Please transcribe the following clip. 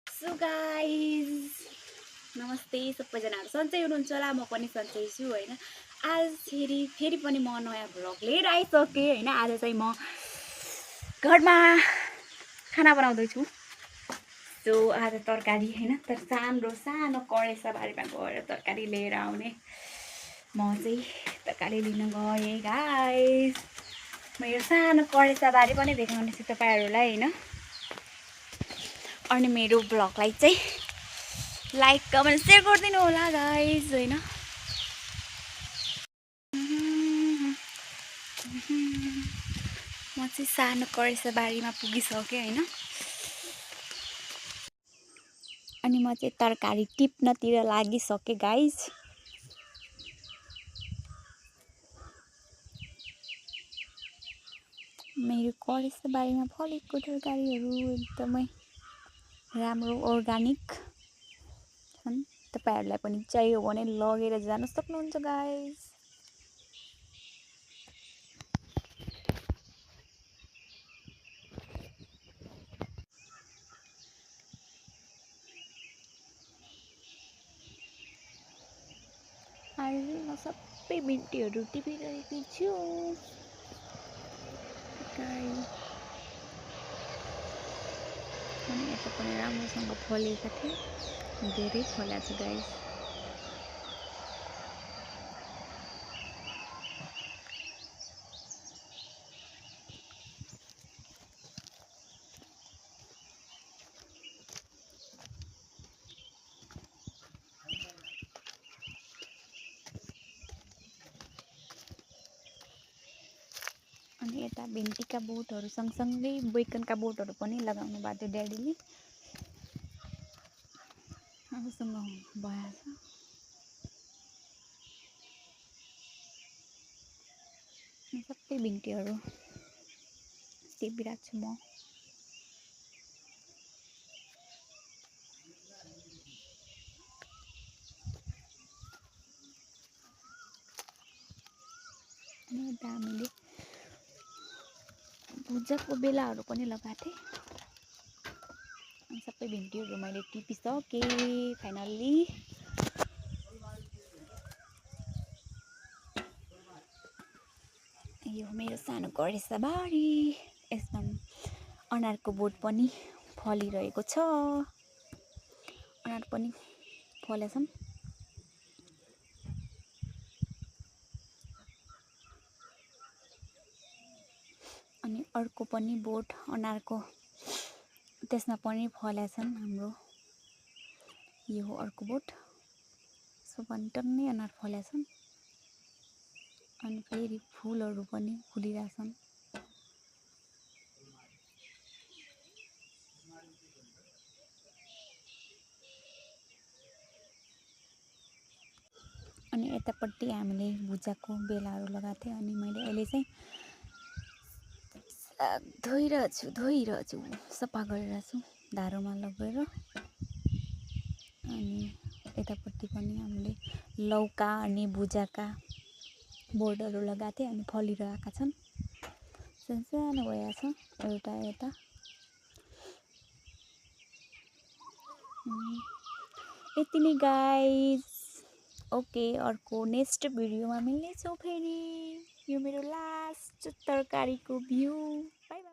So guys नमस्ते सबैजनाहरू सन्चै हुनुहुन्छ होला। म पनि सन्चै छु होइन। आज फेरि पनि म नयाँ भ्लग लिएर आइसकेँ होइन। आज चाहिँ म घरमा खाना बनाउँदैछु। सो आज तरकारी होइन, तर सानो कडेसा बारीमा गएर तरकारी लिएर आउने। म चाहिँ तरकारी लिन गएँ गाइज। मेरो सानो कडेसा बारी पनि देखाउनेछु तपाईँहरूलाई होइन। अनि मेरो ब्लगलाई चाहिँ लाइक कमेन्ट सेयर गरिदिनु होला गाइज होइन। म चाहिँ सानो करेसा बारीमा पुगिसकेँ होइन। अनि म चाहिँ तरकारी टिप्नतिर लागिसकेँ गाइज। मेरो करेसा बारीमा फलेको तरकारीहरू एकदमै राम्रो अर्ग्यानिक छन्। तपाईँहरूलाई पनि चाहियो भने लगेर जान सक्नुहुन्छ गाइज। अहिले म सबै भिन्टीहरू टिपिरहेको छु। अनि यता पनि राम्रोसँग फलेका थिए, धेरै फलेको छ गाइस। अनि यता भिन्टीका बोटहरू सँगसँगै बैगनका बोटहरू पनि लगाउनु भएको थियो ड्याडीले। आफूसँग भएछ। सबै भिन्टीहरू टिपिरहेको छु म। अनि यता हामीले भुजाको बेलाहरू पनि लगाएको थिएँ। अनि सबै भिन्टीहरू मैले टिपिसकेँ फाइनल्ली। यो मेरो सानो करेसा बारी। यसमा अनारको बोट पनि फलिरहेको छ। अनार पनि फलेछन्। अनि अर्को पनि बोट अनारको, त्यसमा पनि फलेछन् हाम्रो। यो हो अर्को बोट। सो पनि टन्नै अनार फलेछन्। अनि फेरि फुलहरू पनि फुलिरहेछन्। अनि यतापट्टि हामीले भुजाको बेलाहरू लगाएको थियौँ। अनि मैले अहिले चाहिँ धोइरहेको छु, सफा गरिरहेको छु धारोमा लगेर। अनि यतापट्टि पनि हामीले लौका अनि भुजाका बोटहरू लगाएको थिएँ। अनि फलिरहेका छन्, सानो भएछ एउटा यता। यति नै गाइज। ओके, अर्को नेक्स्ट भिडियोमा मिल्नेछौँ फेरि। यो मेरो लास्ट तरकारीको भ्यू। By by.